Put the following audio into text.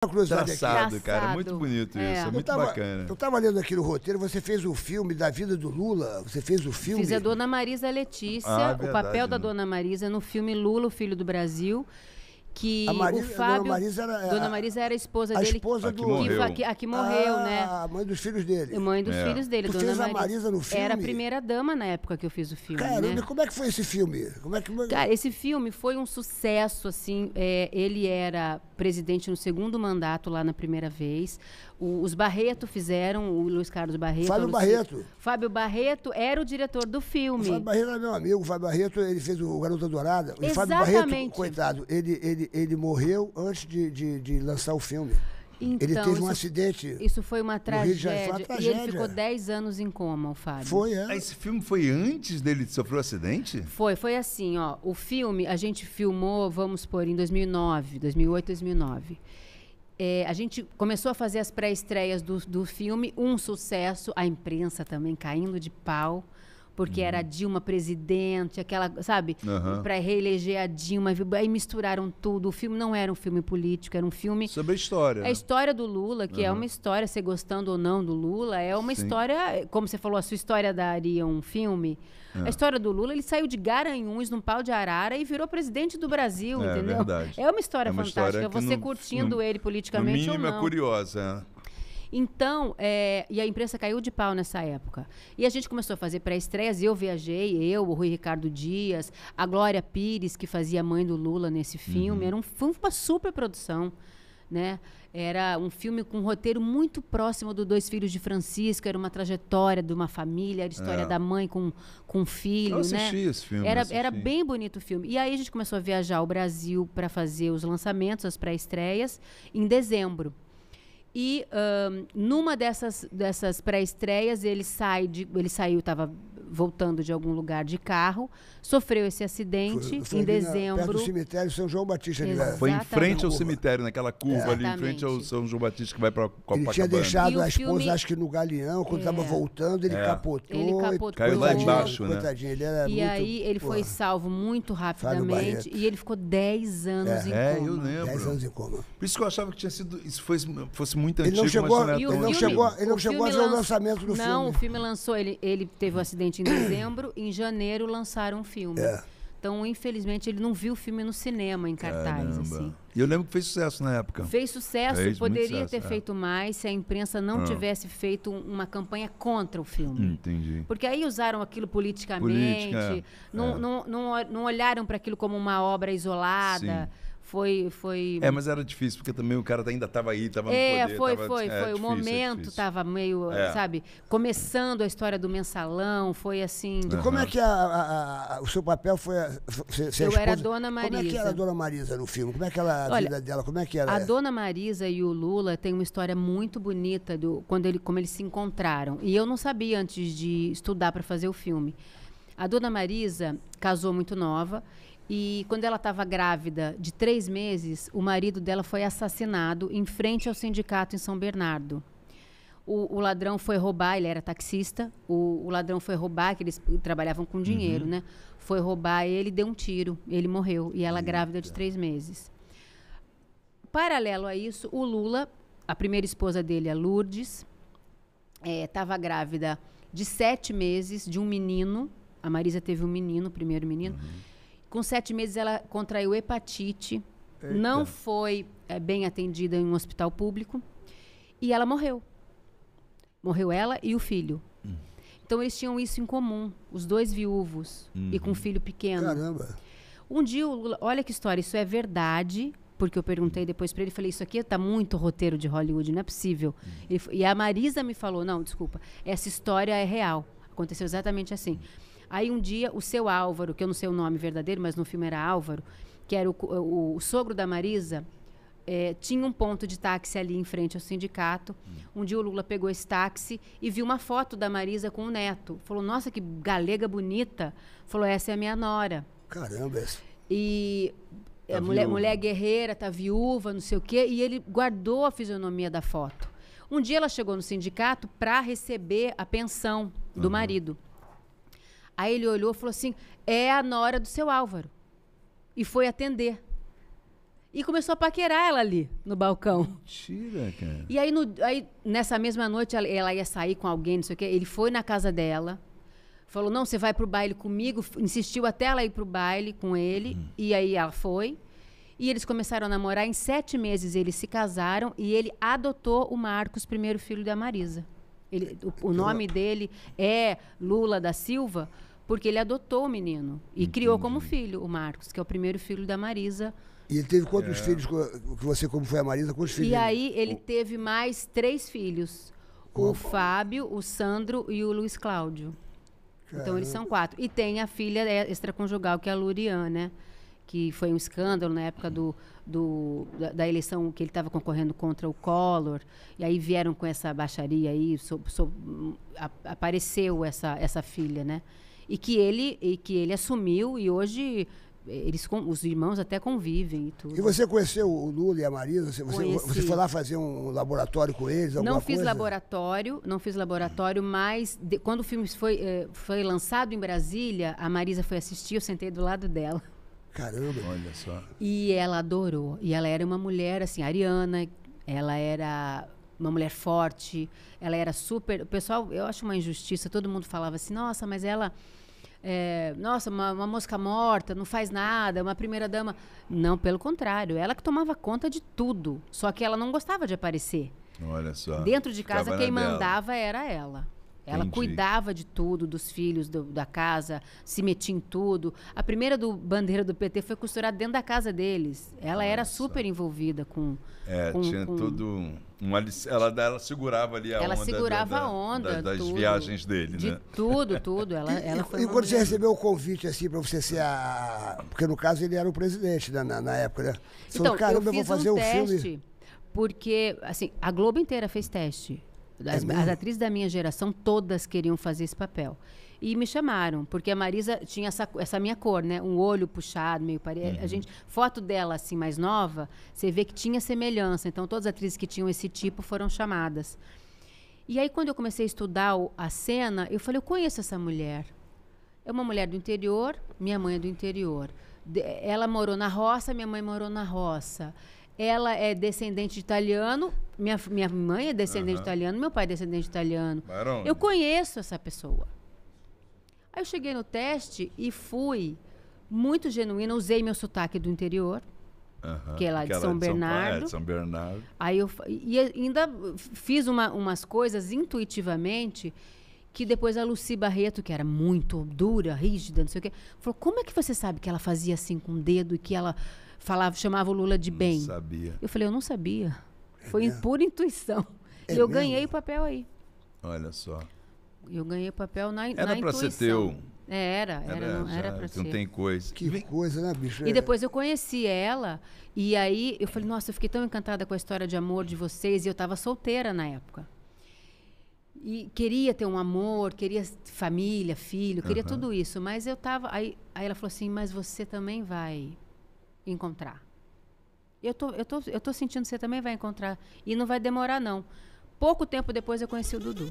Uma curiosidade aqui. Traçado, cara. Muito bonito isso. É muito bacana. Eu tava lendo aqui no roteiro, você fez o filme da vida do Lula, você fez o filme... Fiz a Dona Marisa Letícia, o papel da Dona Marisa no filme Lula, o Filho do Brasil, que o Fábio... Dona Marisa era a esposa dele. A esposa do... A que morreu, né? A mãe dos filhos dele. A mãe dos filhos dele. Tu fez a Marisa no filme? Era a primeira dama na época que eu fiz o filme, Caramba, né? como é que foi esse filme? Cara, esse filme foi um sucesso, assim. Ele era presidente no segundo mandato lá na primeira vez. Os Barreto fizeram, o Luiz Carlos Barreto. Fábio Barreto era o diretor do filme. O Fábio Barreto era meu amigo. O Fábio Barreto, ele fez o Garota Dourada. Exatamente. O Fábio Barreto, coitado, ele morreu antes de lançar o filme. Então, ele teve um acidente. Isso foi uma tragédia. E ele ficou 10 anos em coma, o Fábio. Foi, Esse filme foi antes dele sofrer o acidente? Foi assim, ó. O filme a gente filmou, vamos pôr, em 2008, 2009. A gente começou a fazer as pré-estreias do filme, um sucesso, a imprensa também caindo de pau, porque era a Dilma presidente, aquela, sabe, para reeleger a Dilma, aí misturaram tudo. O filme não era um filme político, era um filme... Sobre a história. A história do Lula, que é uma história, você gostando ou não do Lula, é uma história, como você falou, a sua história daria um filme... A história do Lula, ele saiu de Garanhuns, num pau de arara, e virou presidente do Brasil, entendeu? Verdade. É uma história fantástica, você curtindo ele politicamente ou não. No mínimo é curiosa. Então, e a imprensa caiu de pau nessa época. E a gente começou a fazer pré-estreias, eu viajei, o Rui Ricardo Dias, a Glória Pires, que fazia a mãe do Lula nesse filme. Foi uma super produção, né? Era um filme com um roteiro muito próximo do Dois Filhos de Francisco, era uma trajetória de uma família, era a história da mãe com um filho, eu assisti né? Esse filme, era bem bonito o filme. E aí a gente começou a viajar ao Brasil para fazer os lançamentos, as pré-estreias, em dezembro. E numa dessas pré-estreias, ele saiu, estava voltando de algum lugar de carro, sofreu esse acidente em dezembro. Perto do cemitério São João Batista. Foi em frente ao cemitério, naquela curva ali, em frente ao São João Batista, que vai para Copacabana. Ele tinha deixado a esposa, acho que no Galeão, quando estava voltando, ele capotou. Ele capotou. Caiu lá embaixo, né? Ele era e aí ele foi salvo muito rapidamente e ele ficou 10 anos em coma. Eu lembro. 10 anos em coma. Por isso que eu achava que tinha sido, isso fosse muito ele antigo, ele não chegou a ver o lançamento do filme. Não, o filme lançou, ele teve o acidente em dezembro, em janeiro lançaram um filme. Então, infelizmente, ele não viu o filme no cinema, em cartaz. Assim. E eu lembro que fez sucesso na época. Fez sucesso, poderia ter feito mais se a imprensa não tivesse feito uma campanha contra o filme. Entendi. Porque aí usaram aquilo politicamente, não olharam para aquilo como uma obra isolada. Sim. Foi... mas era difícil, porque também o cara ainda estava aí, estava no poder. Foi. O momento estava meio, sabe, começando a história do mensalão, foi assim... E como é que o seu papel foi... Eu era a Dona Marisa. Como é que era a Dona Marisa no filme? Como é que ela, a vida dela, como é que era? A Dona Marisa e o Lula têm uma história muito bonita como eles se encontraram. E eu não sabia antes de estudar para fazer o filme. A Dona Marisa casou muito nova. E quando ela estava grávida de 3 meses, o marido dela foi assassinado em frente ao sindicato em São Bernardo. O ladrão foi roubar, ele era taxista, o ladrão foi roubar, que eles trabalhavam com dinheiro, né? Foi roubar ele, deu um tiro, ele morreu. E ela grávida de 3 meses. Paralelo a isso, o Lula, a primeira esposa dele, a Lourdes, estava grávida de 7 meses de um menino. A Marisa teve um menino, o primeiro menino. Com 7 meses, ela contraiu hepatite, não foi bem atendida em um hospital público e ela morreu. Morreu ela e o filho. Então, eles tinham isso em comum, os 2 viúvos e com um filho pequeno. Caramba! Um dia, o Lula, olha que história, isso é verdade, porque eu perguntei depois para ele, falei, isso aqui está muito roteiro de Hollywood, não é possível. E a Marisa me falou, não, desculpa, essa história é real, aconteceu exatamente assim. Aí um dia, o seu Álvaro, que eu não sei o nome verdadeiro, mas no filme era Álvaro, que era o sogro da Marisa, tinha um ponto de táxi ali em frente ao sindicato. Um dia o Lula pegou esse táxi e viu uma foto da Marisa com o neto. Falou, nossa, que galega bonita. Falou, essa é a minha nora. Caramba! E a mulher guerreira, tá viúva, não sei o quê. E ele guardou a fisionomia da foto. Um dia ela chegou no sindicato para receber a pensão do marido. Aí ele olhou e falou assim, é a nora do seu Álvaro. E foi atender. E começou a paquerar ela ali, no balcão. Mentira, cara. E aí, nessa mesma noite, ela ia sair com alguém, não sei o quê. Ele foi na casa dela, falou, não, você vai pro baile comigo. Insistiu até ela ir pro baile com ele. E aí ela foi. E eles começaram a namorar. Em 7 meses, eles se casaram. E ele adotou o Marcos, primeiro filho da Marisa. O nome dele é Lula da Silva, porque ele adotou o menino. E criou como filho o Marcos, que é o primeiro filho da Marisa. E ele teve quantos filhos, que você, como foi a Marisa, quantos filhos? E aí ele teve mais 3 filhos. O Fábio, o Sandro e o Luiz Cláudio. Caramba. Então eles são 4. E tem a filha extraconjugal, que é a Lurian, né? Que foi um escândalo na época da eleição que ele estava concorrendo contra o Collor. E aí vieram com essa baixaria aí, apareceu essa filha, né? E que ele assumiu e hoje... os irmãos até convivem e tudo. E você conheceu o Lula e a Marisa? Você foi lá fazer um laboratório com eles? Não fiz laboratório, mas quando o filme foi lançado em Brasília, a Marisa foi assistir, eu sentei do lado dela. Caramba! Olha só. E ela adorou. E ela era uma mulher, assim, ariana, ela era uma mulher forte, ela era super... O pessoal, eu acho uma injustiça, todo mundo falava assim, nossa, mas ela... nossa, uma mosca morta, não faz nada, uma primeira dama. Não, pelo contrário, ela que tomava conta de tudo. Só que ela não gostava de aparecer. Olha só. Dentro de casa, quem mandava era ela. Ela cuidava de tudo, dos filhos, da casa, se metia em tudo. A primeira bandeira do PT foi costurada dentro da casa deles. Ela era super envolvida com... tinha tudo... Ela segurava ali a onda. Ela segurava a onda. Das viagens dele, de né? Tudo. Ela foi e quando você recebeu o convite, assim, para você ser a... Porque, no caso, ele era o presidente na época, né? Você então, falou, caramba, eu fiz vou fazer um teste, filme. Porque, assim, a Globo inteira fez teste. As atrizes da minha geração, todas queriam fazer esse papel. E me chamaram, porque a Marisa tinha essa minha cor, né? Um olho puxado, meio parecido. Foto dela, assim, mais nova, você vê que tinha semelhança. Então, todas as atrizes que tinham esse tipo foram chamadas. E aí, quando eu comecei a estudar a cena, eu falei, eu conheço essa mulher. É uma mulher do interior, minha mãe é do interior. Ela morou na roça, minha mãe morou na roça. Ela é descendente de italiano, minha mãe é descendente de italiano, meu pai é descendente de italiano. Barão. Eu conheço essa pessoa. Aí eu cheguei no teste e fui muito genuína, usei meu sotaque do interior, que é lá de São Bernardo. São Bernardo. Aí e ainda fiz umas coisas intuitivamente que depois a Lucy Barreto, que era muito dura, rígida, não sei o quê, falou, como é que você sabe que ela fazia assim com o dedo e que ela... chamava o Lula de bem. Não sabia. Eu falei, eu não sabia. Foi em pura intuição. E eu ganhei o papel aí. Olha só. Eu ganhei o papel na intuição. Era pra ser teu. Era pra ser. Não tem coisa. Que coisa, né, bicho? E depois eu conheci ela, e aí eu falei, nossa, eu fiquei tão encantada com a história de amor de vocês, e eu estava solteira na época. E queria ter um amor, queria família, filho, queria tudo isso, mas eu tava... Aí ela falou assim, mas você também vai... encontrar. Eu tô sentindo que você também vai encontrar. E não vai demorar, não. Pouco tempo depois eu conheci o Dudu.